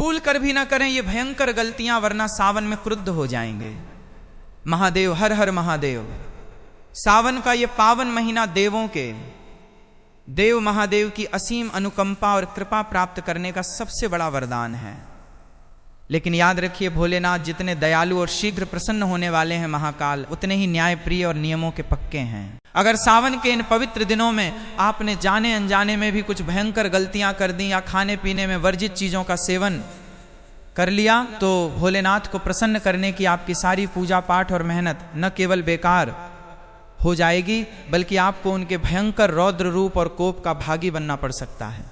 भूल कर भी ना करें ये भयंकर गलतियां, वरना सावन में क्रुद्ध हो जाएंगे। महादेव, हर हर महादेव। सावन का ये पावन महीना देवों के देव महादेव की असीम अनुकंपा और कृपा प्राप्त करने का सबसे बड़ा वरदान है। लेकिन याद रखिए, भोलेनाथ जितने दयालु और शीघ्र प्रसन्न होने वाले हैं महाकाल, उतने ही न्यायप्रिय और नियमों के पक्के हैं। अगर सावन के इन पवित्र दिनों में आपने जाने अनजाने में भी कुछ भयंकर गलतियां कर दी या खाने पीने में वर्जित चीजों का सेवन कर लिया, तो भोलेनाथ को प्रसन्न करने की आपकी सारी पूजा पाठ और मेहनत न केवल बेकार हो जाएगी, बल्कि आपको उनके भयंकर रौद्र रूप और कोप का भागी बनना पड़ सकता है।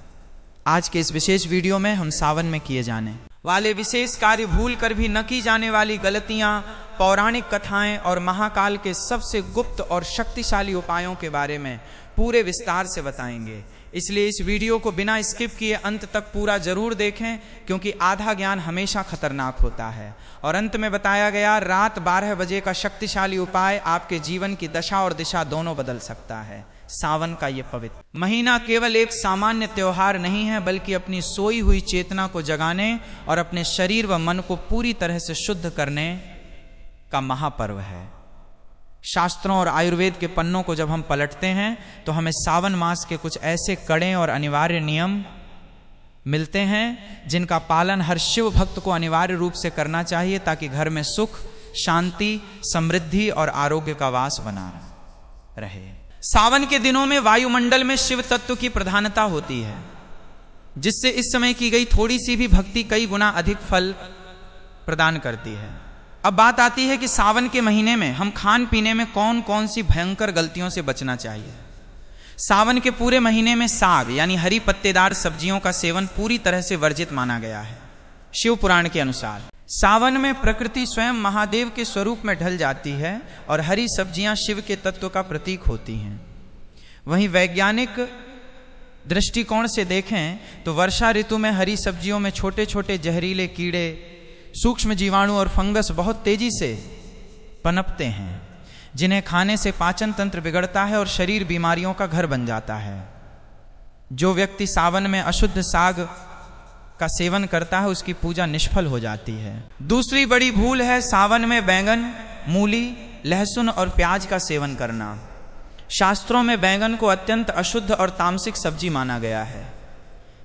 आज के इस विशेष वीडियो में हम सावन में किए जाने वाले विशेष कार्य, भूल कर भी न की जाने वाली गलतियां, पौराणिक कथाएं और महाकाल के सबसे गुप्त और शक्तिशाली उपायों के बारे में पूरे विस्तार से बताएंगे। इसलिए इस वीडियो को बिना स्किप किए अंत तक पूरा जरूर देखें, क्योंकि आधा ज्ञान हमेशा खतरनाक होता है। और अंत में बताया गया रात 12 बजे का शक्तिशाली उपाय आपके जीवन की दशा और दिशा दोनों बदल सकता है। सावन का ये पवित्र महीना केवल एक सामान्य त्योहार नहीं है, बल्कि अपनी सोई हुई चेतना को जगाने और अपने शरीर व मन को पूरी तरह से शुद्ध करने का महापर्व है। शास्त्रों और आयुर्वेद के पन्नों को जब हम पलटते हैं तो हमें सावन मास के कुछ ऐसे कड़े और अनिवार्य नियम मिलते हैं जिनका पालन हर शिव भक्त को अनिवार्य रूप से करना चाहिए, ताकि घर में सुख, शांति, समृद्धि और आरोग्य का वास बना रहे। सावन के दिनों में वायुमंडल में शिव तत्व की प्रधानता होती है, जिससे इस समय की गई थोड़ी सी भी भक्ति कई गुना अधिक फल प्रदान करती है। अब बात आती है कि सावन के महीने में हम खान पीने में कौन कौन सी भयंकर गलतियों से बचना चाहिए। सावन के पूरे महीने में साग यानी हरी पत्तेदार सब्जियों का सेवन पूरी तरह से वर्जित माना गया है। शिव पुराण के अनुसार सावन में प्रकृति स्वयं महादेव के स्वरूप में ढल जाती है और हरी सब्जियां शिव के तत्व का प्रतीक होती हैं। वहीं वैज्ञानिक दृष्टिकोण से देखें तो वर्षा ऋतु में हरी सब्जियों में छोटे छोटे जहरीले कीड़े, सूक्ष्म जीवाणु और फंगस बहुत तेजी से पनपते हैं, जिन्हें खाने से पाचन तंत्र बिगड़ता है और शरीर बीमारियों का घर बन जाता है। जो व्यक्ति सावन में अशुद्ध साग का सेवन करता है उसकी पूजा निष्फल हो जाती है। दूसरी बड़ी भूल है सावन में बैंगन, मूली, लहसुन और प्याज का सेवन करना। शास्त्रों में बैंगन को अत्यंत अशुद्ध और तामसिक सब्जी माना गया है,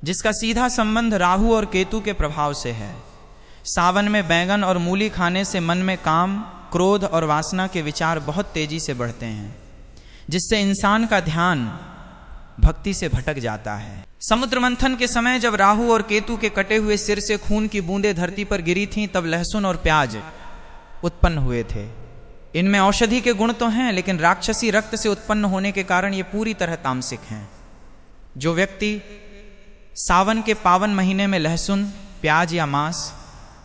जिसका सीधा संबंध राहु और केतु के प्रभाव से है। सावन में बैंगन और मूली खाने से मन में काम, क्रोध और वासना के विचार बहुत तेजी से बढ़ते हैं, जिससे इंसान का ध्यान भक्ति से भटक जाता है। समुद्र मंथन के समय जब राहु और केतु के कटे हुए सिर से खून की बूंदें धरती पर गिरी थीं, तब लहसुन और प्याज उत्पन्न हुए थे। इनमें औषधि के गुण तो हैं, लेकिन राक्षसी रक्त से उत्पन्न होने के कारण ये पूरी तरह तामसिक हैं। जो व्यक्ति सावन के पावन महीने में लहसुन, प्याज या मांस,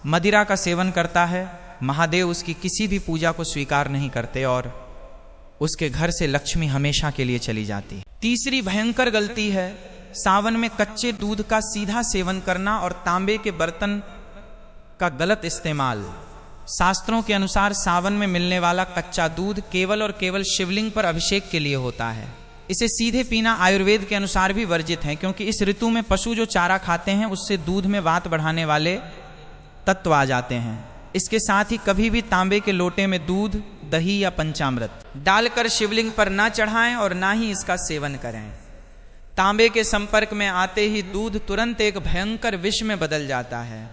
मदिरा का सेवन करता है, महादेव उसकी किसी भी पूजा को स्वीकार नहीं करते और उसके घर से लक्ष्मी हमेशा के लिए चली जाती है। तीसरी भयंकर गलती है सावन में कच्चे दूध का सीधा सेवन करना और तांबे के बर्तन का गलत इस्तेमाल। शास्त्रों के अनुसार सावन में मिलने वाला कच्चा दूध केवल और केवल शिवलिंग पर अभिषेक के लिए होता है। इसे सीधे पीना आयुर्वेद के अनुसार भी वर्जित है, क्योंकि इस ऋतु में पशु जो चारा खाते हैं उससे दूध में वात बढ़ाने वाले तत्व आ जाते हैं। इसके साथ ही कभी भी तांबे के लोटे में दूध, दही या पंचामृत डालकर शिवलिंग पर ना चढ़ाएं और ना ही इसका सेवन करें। तांबे के संपर्क में आते ही दूध तुरंत एक भयंकर विष में बदल जाता है।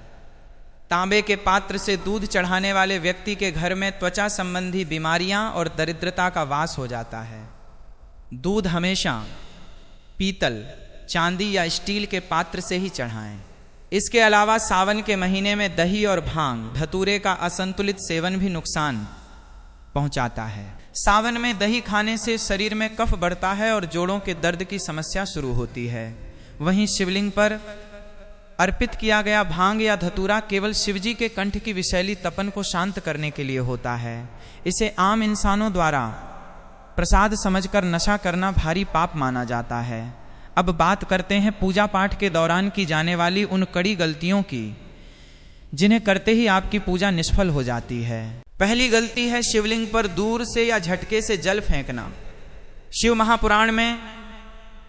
तांबे के पात्र से दूध चढ़ाने वाले व्यक्ति के घर में त्वचा संबंधी बीमारियां और दरिद्रता का वास हो जाता है। दूध हमेशा पीतल, चांदी या स्टील के पात्र से ही चढ़ाएं। इसके अलावा सावन के महीने में दही और भांग, धतूरे का असंतुलित सेवन भी नुकसान पहुंचाता है। सावन में दही खाने से शरीर में कफ बढ़ता है और जोड़ों के दर्द की समस्या शुरू होती है। वहीं शिवलिंग पर अर्पित किया गया भांग या धतूरा केवल शिवजी के कंठ की विषैली तपन को शांत करने के लिए होता है। इसे आम इंसानों द्वारा प्रसाद समझकर नशा करना भारी पाप माना जाता है। अब बात करते हैं पूजा पाठ के दौरान की जाने वाली उन कड़ी गलतियों की, जिन्हें करते ही आपकी पूजा निष्फल हो जाती है। पहली गलती है शिवलिंग पर दूर से या झटके से जल फेंकना। शिव महापुराण में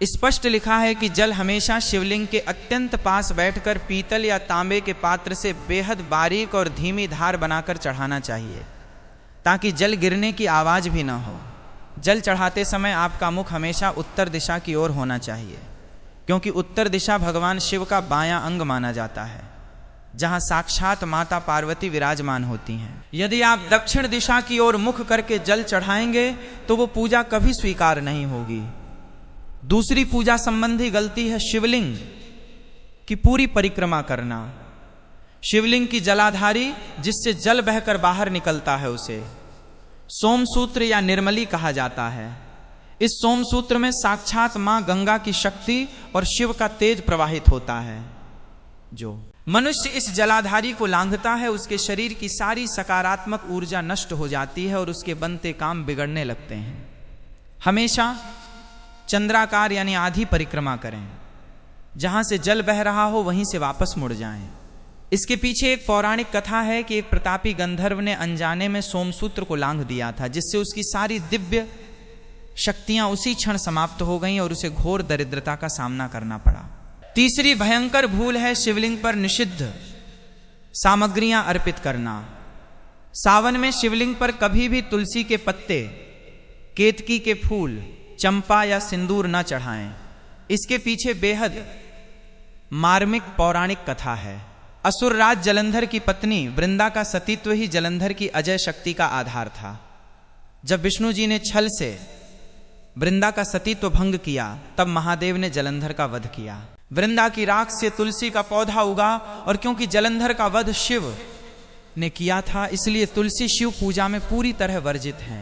स्पष्ट लिखा है कि जल हमेशा शिवलिंग के अत्यंत पास बैठकर पीतल या तांबे के पात्र से बेहद बारीक और धीमी धार बनाकर चढ़ाना चाहिए, ताकि जल गिरने की आवाज़ भी न हो। जल चढ़ाते समय आपका मुख हमेशा उत्तर दिशा की ओर होना चाहिए, क्योंकि उत्तर दिशा भगवान शिव का बायां अंग माना जाता है, जहां साक्षात माता पार्वती विराजमान होती हैं। यदि आप दक्षिण दिशा की ओर मुख करके जल चढ़ाएंगे तो वो पूजा कभी स्वीकार नहीं होगी। दूसरी पूजा संबंधी गलती है शिवलिंग की पूरी परिक्रमा करना। शिवलिंग की जलाधारी जिससे जल बहकर बाहर निकलता है उसे सोमसूत्र या निर्मली कहा जाता है। इस सोमसूत्र में साक्षात मां गंगा की शक्ति और शिव का तेज प्रवाहित होता है। जो मनुष्य इस जलाधारी को लांघता है उसके शरीर की सारी सकारात्मक ऊर्जा नष्ट हो जाती है और उसके बनते काम बिगड़ने लगते हैं। हमेशा चंद्राकार यानी आधी परिक्रमा करें, जहां से जल बह रहा हो वहीं से वापस मुड़ जाएं। इसके पीछे एक पौराणिक कथा है कि एक प्रतापी गंधर्व ने अनजाने में सोमसूत्र को लांघ दिया था, जिससे उसकी सारी दिव्य शक्तियां उसी क्षण समाप्त हो गईं और उसे घोर दरिद्रता का सामना करना पड़ा। तीसरी भयंकर भूल है शिवलिंग पर निषिद्ध सामग्रियां अर्पित करना। सावन में शिवलिंग पर कभी भी तुलसी के पत्ते, केतकी के फूल, चंपा या सिंदूर न चढ़ाएं। इसके पीछे बेहद मार्मिक पौराणिक कथा है। असुरराज जलंधर की पत्नी वृंदा का सतीत्व ही जलंधर की अजय शक्ति का आधार था। जब विष्णु जी ने छल से वृंदा का सतीत्व भंग किया, तब महादेव ने जलंधर का वध किया। वृंदा की राख से तुलसी का पौधा उगा और क्योंकि जलंधर का वध शिव ने किया था, इसलिए तुलसी शिव पूजा में पूरी तरह वर्जित है।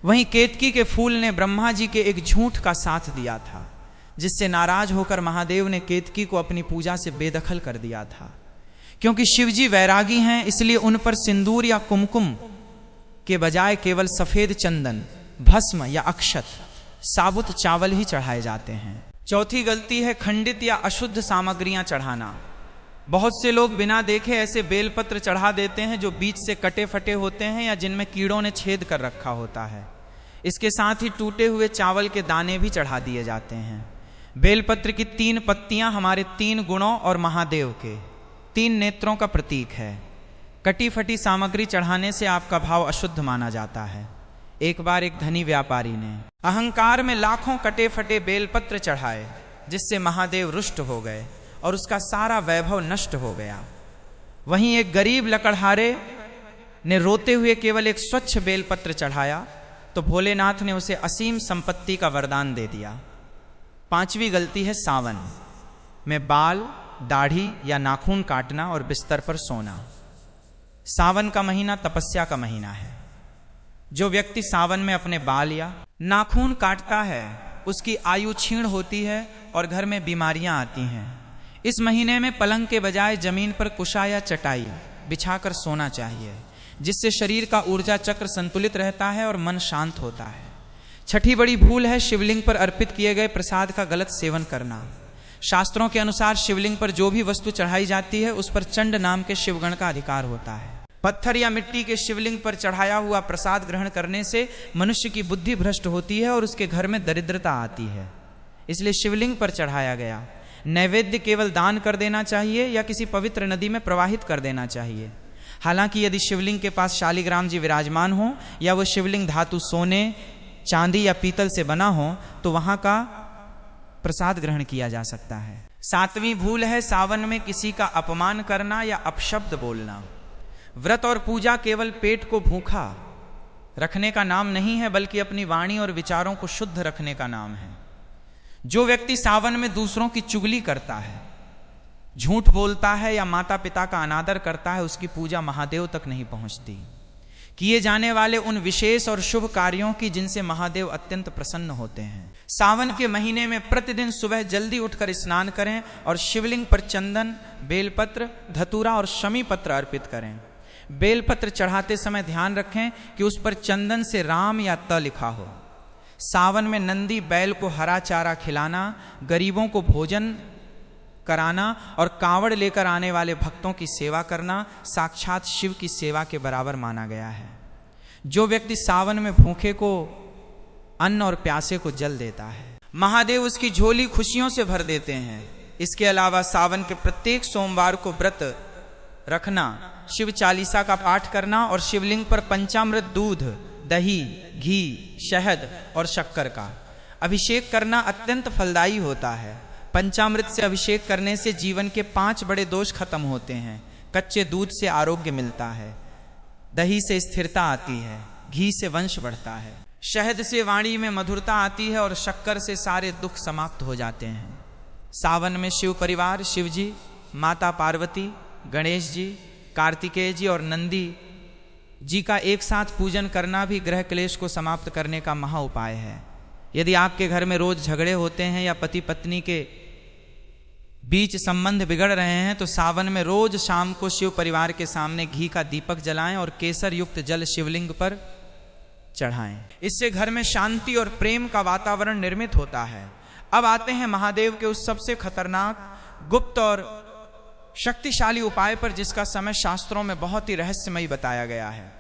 वहीं केतकी के फूल ने ब्रह्मा जी के एक झूठ का साथ दिया था, जिससे नाराज होकर महादेव ने केतकी को अपनी पूजा से बेदखल कर दिया था। क्योंकि शिवजी वैरागी हैं, इसलिए उन पर सिंदूर या कुमकुम के बजाय केवल सफेद चंदन, भस्म या अक्षत, साबुत चावल ही चढ़ाए जाते हैं। चौथी गलती है खंडित या अशुद्ध सामग्रियां चढ़ाना। बहुत से लोग बिना देखे ऐसे बेलपत्र चढ़ा देते हैं जो बीच से कटे फटे होते हैं या जिनमें कीड़ों ने छेद कर रखा होता है। इसके साथ ही टूटे हुए चावल के दाने भी चढ़ा दिए जाते हैं। बेलपत्र की 3 पत्तियां हमारे 3 गुणों और महादेव के 3 नेत्रों का प्रतीक है। कटी फटी सामग्री चढ़ाने से आपका भाव अशुद्ध माना जाता है। एक बार एक धनी व्यापारी ने अहंकार में लाखों कटे फटे बेलपत्र चढ़ाए, जिससे महादेव रुष्ट हो गए और उसका सारा वैभव नष्ट हो गया। वहीं एक गरीब लकड़हारे ने रोते हुए केवल एक स्वच्छ बेलपत्र चढ़ाया तो भोलेनाथ ने उसे असीम संपत्ति का वरदान दे दिया। 5वीं गलती है सावन में बाल, दाढ़ी या नाखून काटना और बिस्तर पर सोना। सावन का महीना तपस्या का महीना है। जो व्यक्ति सावन में अपने बाल या नाखून काटता है उसकी आयु क्षीण होती है और घर में बीमारियां आती हैं। इस महीने में पलंग के बजाय जमीन पर कुशा या चटाई बिछाकर सोना चाहिए, जिससे शरीर का ऊर्जा चक्र संतुलित रहता है और मन शांत होता है। छठी बड़ी भूल है शिवलिंग पर अर्पित किए गए प्रसाद का गलत सेवन करना। शास्त्रों के अनुसार शिवलिंग पर जो भी वस्तु चढ़ाई जाती है उस पर चंड नाम के शिवगण का अधिकार होता है। पत्थर या मिट्टी के शिवलिंग पर चढ़ाया हुआ प्रसाद ग्रहण करने से मनुष्य की बुद्धि भ्रष्ट होती है और उसके घर में दरिद्रता आती है। इसलिए शिवलिंग पर चढ़ाया गया नैवेद्य केवल दान कर देना चाहिए या किसी पवित्र नदी में प्रवाहित कर देना चाहिए। हालांकि यदि शिवलिंग के पास शालिग्राम जी विराजमान हो या वो शिवलिंग धातु सोने, चांदी या पीतल से बना हो तो वहां का प्रसाद ग्रहण किया जा सकता है। 7वीं भूल है सावन में किसी का अपमान करना या अपशब्द बोलना। व्रत और पूजा केवल पेट को भूखा रखने का नाम नहीं है, बल्कि अपनी वाणी और विचारों को शुद्ध रखने का नाम है। जो व्यक्ति सावन में दूसरों की चुगली करता है, झूठ बोलता है या माता पिता का अनादर करता है, उसकी पूजा महादेव तक नहीं पहुंचती। किए जाने वाले उन विशेष और शुभ कार्यों की जिनसे महादेव अत्यंत प्रसन्न होते हैं। सावन के महीने में प्रतिदिन सुबह जल्दी उठकर स्नान करें और शिवलिंग पर चंदन, बेलपत्र, धतूरा और शमी पत्र अर्पित करें। बेलपत्र चढ़ाते समय ध्यान रखें कि उस पर चंदन से राम या त लिखा हो। सावन में नंदी बैल को हरा चारा खिलाना, गरीबों को भोजन कराना और कांवड़ लेकर आने वाले भक्तों की सेवा करना साक्षात शिव की सेवा के बराबर माना गया है। जो व्यक्ति सावन में भूखे को अन्न और प्यासे को जल देता है महादेव उसकी झोली खुशियों से भर देते हैं। इसके अलावा सावन के प्रत्येक सोमवार को व्रत रखना, शिव चालीसा का पाठ करना और शिवलिंग पर पंचामृत दूध, दही, घी, शहद और शक्कर का अभिषेक करना अत्यंत फलदायी होता है। पंचामृत से अभिषेक करने से जीवन के 5 बड़े दोष खत्म होते हैं। कच्चे दूध से आरोग्य मिलता है, दही से स्थिरता आती है, घी से वंश बढ़ता है, शहद से वाणी में मधुरता आती है और शक्कर से सारे दुख समाप्त हो जाते हैं। सावन में शिव परिवार शिव जी, माता पार्वती, गणेश जी, कार्तिकेय जी और नंदी जी का एक साथ पूजन करना भी ग्रह क्लेश को समाप्त करने का महा उपाय है। यदि आपके घर में रोज झगड़े होते हैं या पति पत्नी के बीच संबंध बिगड़ रहे हैं तो सावन में रोज शाम को शिव परिवार के सामने घी का दीपक जलाएं और केसर युक्त जल शिवलिंग पर चढ़ाएं। इससे घर में शांति और प्रेम का वातावरण निर्मित होता है। अब आते हैं महादेव के उस सबसे खतरनाक, गुप्त और शक्तिशाली उपाय पर जिसका समय शास्त्रों में बहुत ही रहस्यमयी बताया गया है।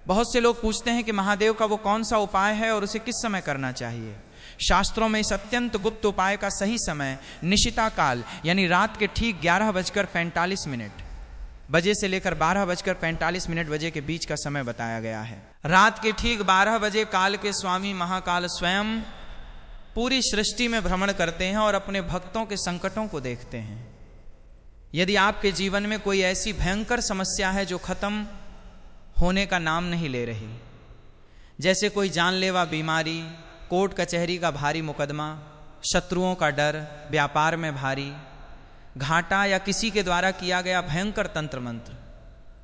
बहुत से लोग पूछते हैं कि महादेव का वो कौन सा उपाय है और उसे किस समय करना चाहिए। शास्त्रों में इस अत्यंत गुप्त उपाय का सही समय निशिता काल यानी रात के ठीक 11:45 बजे से लेकर 12:45 बजे के बीच का समय बताया गया है। रात के ठीक 12 बजे काल के स्वामी महाकाल स्वयं पूरी सृष्टि में भ्रमण करते हैं और अपने भक्तों के संकटों को देखते हैं। यदि आपके जीवन में कोई ऐसी भयंकर समस्या है जो खत्म होने का नाम नहीं ले रही, जैसे कोई जानलेवा बीमारी, कोर्ट कचहरी का भारी मुकदमा, शत्रुओं का डर, व्यापार में भारी घाटा या किसी के द्वारा किया गया भयंकर तंत्र मंत्र,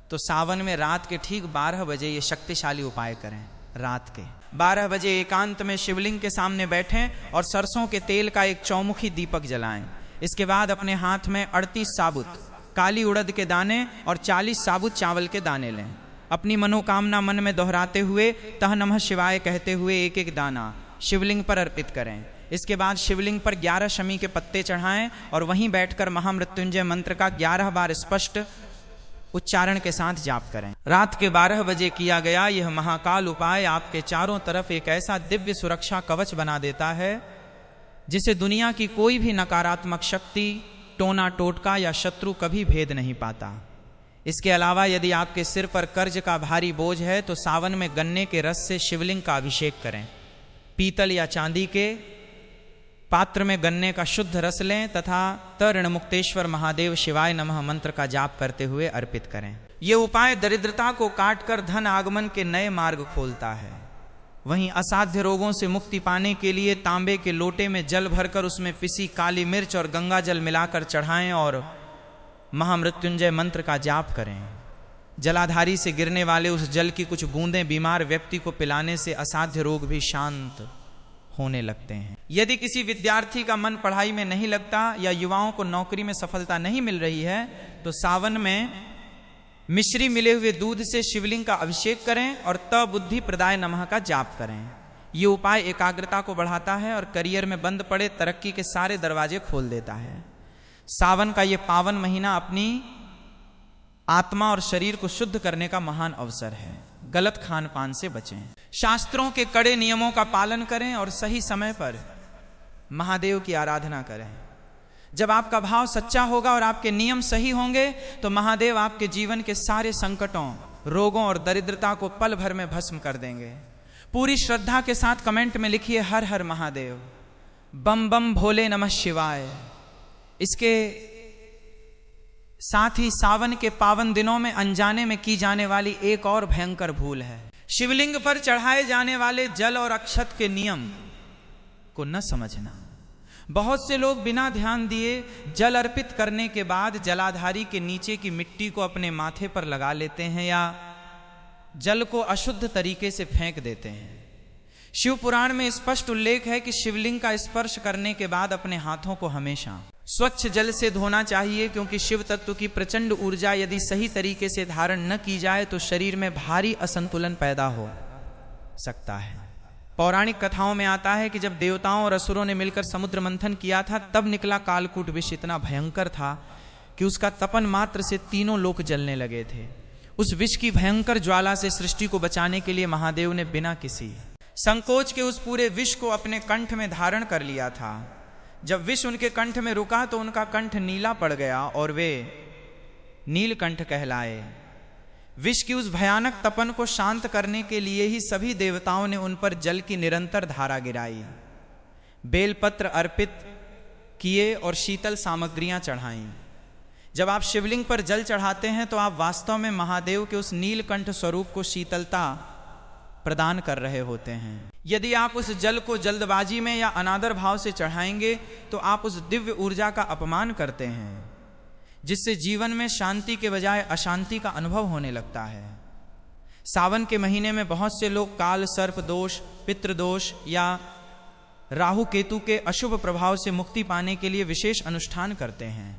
तो सावन में रात के ठीक 12 बजे ये शक्तिशाली उपाय करें। रात के 12 बजे एकांत में शिवलिंग के सामने बैठें और सरसों के तेल का एक चौमुखी दीपक जलाएं। इसके बाद अपने हाथ में 38 साबुत काली उड़द के दाने और 40 साबुत चावल के दाने लें। अपनी मनोकामना मन में दोहराते हुए तह नमः शिवाय कहते हुए एक एक दाना शिवलिंग पर अर्पित करें। इसके बाद शिवलिंग पर 11 शमी के पत्ते चढ़ाएं और वहीं बैठकर महामृत्युंजय मंत्र का 11 बार स्पष्ट उच्चारण के साथ जाप करें। रात के 12 बजे किया गया यह महाकाल उपाय आपके चारों तरफ एक ऐसा दिव्य सुरक्षा कवच बना देता है जिसे दुनिया की कोई भी नकारात्मक शक्ति, टोना टोटका या शत्रु कभी भेद नहीं पाता। इसके अलावा यदि आपके सिर पर कर्ज का भारी बोझ है तो सावन में गन्ने के रस से शिवलिंग का अभिषेक करें। पीतल या चांदी के पात्र में गन्ने का शुद्ध रस लें तथा तऋण मुक्तेश्वर महादेव शिवाय नमः मंत्र का जाप करते हुए अर्पित करें। ये उपाय दरिद्रता को काटकर धन आगमन के नए मार्ग खोलता है। वहीं असाध्य रोगों से मुक्ति पाने के लिए तांबे के लोटे में जल भरकर उसमें पिसी काली मिर्च और गंगा जल मिलाकर चढ़ाएं और महामृत्युंजय मंत्र का जाप करें। जलाधारी से गिरने वाले उस जल की कुछ बूंदें बीमार व्यक्ति को पिलाने से असाध्य रोग भी शांत होने लगते हैं। यदि किसी विद्यार्थी का मन पढ़ाई में नहीं लगता या युवाओं को नौकरी में सफलता नहीं मिल रही है तो सावन में मिश्री मिले हुए दूध से शिवलिंग का अभिषेक करें और त बुद्धि प्रदाय नमः का जाप करें। ये उपाय एकाग्रता को बढ़ाता है और करियर में बंद पड़े तरक्की के सारे दरवाजे खोल देता है। सावन का ये पावन महीना अपनी आत्मा और शरीर को शुद्ध करने का महान अवसर है। गलत खान पान से बचें, शास्त्रों के कड़े नियमों का पालन करें और सही समय पर महादेव की आराधना करें। जब आपका भाव सच्चा होगा और आपके नियम सही होंगे तो महादेव आपके जीवन के सारे संकटों, रोगों और दरिद्रता को पल भर में भस्म कर देंगे। पूरी श्रद्धा के साथ कमेंट में लिखिए हर हर महादेव, बम बम भोले नमः शिवाय। इसके साथ ही सावन के पावन दिनों में अनजाने में की जाने वाली एक और भयंकर भूल है, शिवलिंग पर चढ़ाए जाने वाले जल और अक्षत के नियम को न समझना। बहुत से लोग बिना ध्यान दिए जल अर्पित करने के बाद जलाधारी के नीचे की मिट्टी को अपने माथे पर लगा लेते हैं या जल को अशुद्ध तरीके से फेंक देते हैं। शिव पुराण में स्पष्ट उल्लेख है कि शिवलिंग का स्पर्श करने के बाद अपने हाथों को हमेशा स्वच्छ जल से धोना चाहिए, क्योंकि शिव तत्व की प्रचंड ऊर्जा यदि सही तरीके से धारण न की जाए तो शरीर में भारी असंतुलन पैदा हो सकता है। पौराणिक कथाओं में आता है कि जब देवताओं और असुरों ने मिलकर समुद्र मंथन किया था तब निकला कालकूट विष इतना भयंकर था कि उसका तपन मात्र से तीनों लोक जलने लगे थे। उस विष की भयंकर ज्वाला से सृष्टि को बचाने के लिए महादेव ने बिना किसी संकोच के उस पूरे विष को अपने कंठ में धारण कर लिया था। जब विष उनके कंठ में रुका तो उनका कंठ नीला पड़ गया और वे नीलकंठ कहलाए। विष की उस भयानक तपन को शांत करने के लिए ही सभी देवताओं ने उन पर जल की निरंतर धारा गिराई, बेलपत्र अर्पित किए और शीतल सामग्रियां चढ़ाईं। जब आप शिवलिंग पर जल चढ़ाते हैं तो आप वास्तव में महादेव के उस नीलकंठ स्वरूप को शीतलता प्रदान कर रहे होते हैं। यदि आप उस जल को जल्दबाजी में या अनादर भाव से चढ़ाएंगे तो आप उस दिव्य ऊर्जा का अपमान करते हैं, जिससे जीवन में शांति के बजाय अशांति का अनुभव होने लगता है। सावन के महीने में बहुत से लोग काल सर्प दोष, पितृदोष या राहु केतु के अशुभ प्रभाव से मुक्ति पाने के लिए विशेष अनुष्ठान करते हैं।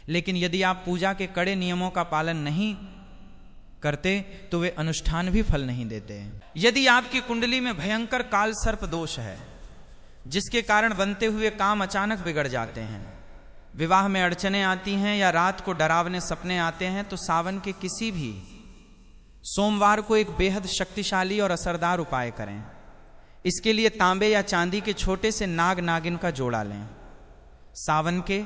लेकिन यदि आप पूजा के कड़े नियमों का पालन नहीं करते तो वे अनुष्ठान भी फल नहीं देते। यदि आपकी कुंडली में भयंकर काल सर्प दोष है, जिसके कारण बनते हुए काम अचानक बिगड़ जाते हैं, विवाह में अड़चने आती हैं या रात को डरावने सपने आते हैं, तो सावन के किसी भी सोमवार को एक बेहद शक्तिशाली और असरदार उपाय करें। इसके लिए तांबे या चांदी के छोटे से नाग नागिन का जोड़ा लें। सावन के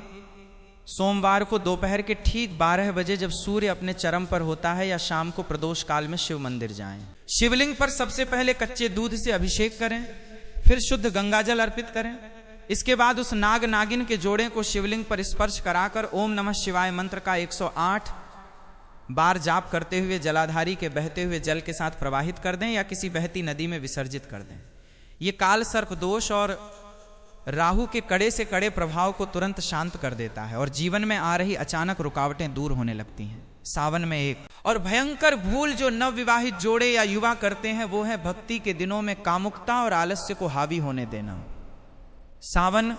सोमवार को दोपहर के ठीक 12 बजे जब सूर्य अपने चरम पर होता है या शाम को प्रदोष काल में शिव मंदिर जाएं। शिवलिंग पर सबसे पहले कच्चे दूध से अभिषेक करें, फिर शुद्ध गंगाजल अर्पित करें। इसके बाद उस नाग नागिन के जोड़े को शिवलिंग पर स्पर्श कराकर ओम नमः शिवाय मंत्र का 108 बार जाप करते हुए जलाधारी के बहते हुए जल के साथ प्रवाहित कर दें या किसी बहती नदी में विसर्जित कर दें। ये काल सर्प दोष और राहु के कड़े से कड़े प्रभाव को तुरंत शांत कर देता है और जीवन में आ रही अचानक रुकावटें दूर होने लगती हैं। सावन में एक और भयंकर भूल जो नवविवाहित जोड़े या युवा करते हैं वो है भक्ति के दिनों में कामुकता और आलस्य को हावी होने देना। सावन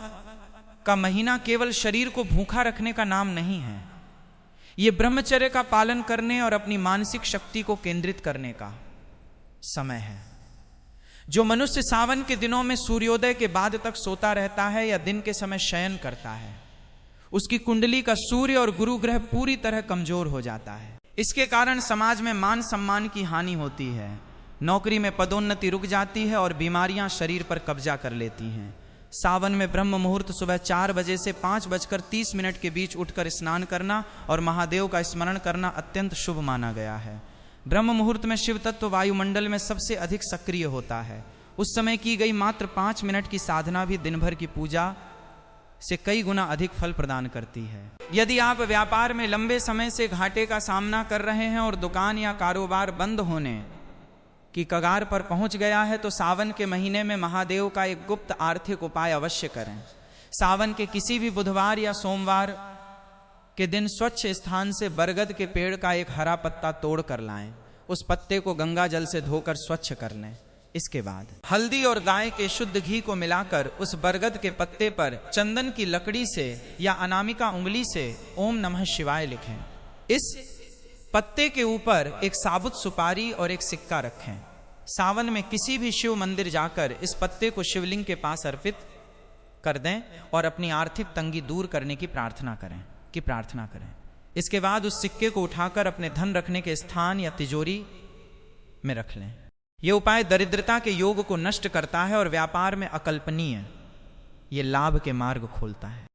का महीना केवल शरीर को भूखा रखने का नाम नहीं है, ये ब्रह्मचर्य का पालन करने और अपनी मानसिक शक्ति को केंद्रित करने का समय है। जो मनुष्य सावन के दिनों में सूर्योदय के बाद तक सोता रहता है या दिन के समय शयन करता है, उसकी कुंडली का सूर्य और गुरु ग्रह पूरी तरह कमजोर हो जाता है। इसके कारण समाज में मान सम्मान की हानि होती है, नौकरी में पदोन्नति रुक जाती है और बीमारियां शरीर पर कब्जा कर लेती हैं। सावन में ब्रह्म मुहूर्त सुबह 4 बजे से 5:30 के बीच उठकर स्नान करना और महादेव का स्मरण करना अत्यंत शुभ माना गया है। ब्रह्म मुहूर्त में शिव तत्व वायुमंडल में सबसे अधिक सक्रिय होता है। उस समय की गई मात्र 5 मिनट की साधना भी दिन भर की पूजा से कई गुना अधिक फल प्रदान करती है। यदि आप व्यापार में लंबे समय से घाटे का सामना कर रहे हैं और दुकान या कारोबार बंद होने की कगार पर पहुंच गया है, तो सावन के महीने में महादेव का एक गुप्त आर्थिक उपाय अवश्य करें। सावन के किसी भी बुधवार या सोमवार के दिन स्वच्छ स्थान से बरगद के पेड़ का एक हरा पत्ता तोड़ कर लाएं। उस पत्ते को गंगा जल से धोकर स्वच्छ कर लें। इसके बाद हल्दी और गाय के शुद्ध घी को मिलाकर उस बरगद के पत्ते पर चंदन की लकड़ी से या अनामिका उंगली से ओम नमः शिवाय लिखें। इस पत्ते के ऊपर एक साबुत सुपारी और एक सिक्का रखें। सावन में किसी भी शिव मंदिर जाकर इस पत्ते को शिवलिंग के पास अर्पित कर दें और अपनी आर्थिक तंगी दूर करने की प्रार्थना करें। इसके बाद उस सिक्के को उठाकर अपने धन रखने के स्थान या तिजोरी में रख लें। यह उपाय दरिद्रता के योग को नष्ट करता है और व्यापार में अकल्पनीय ये लाभ के मार्ग खोलता है।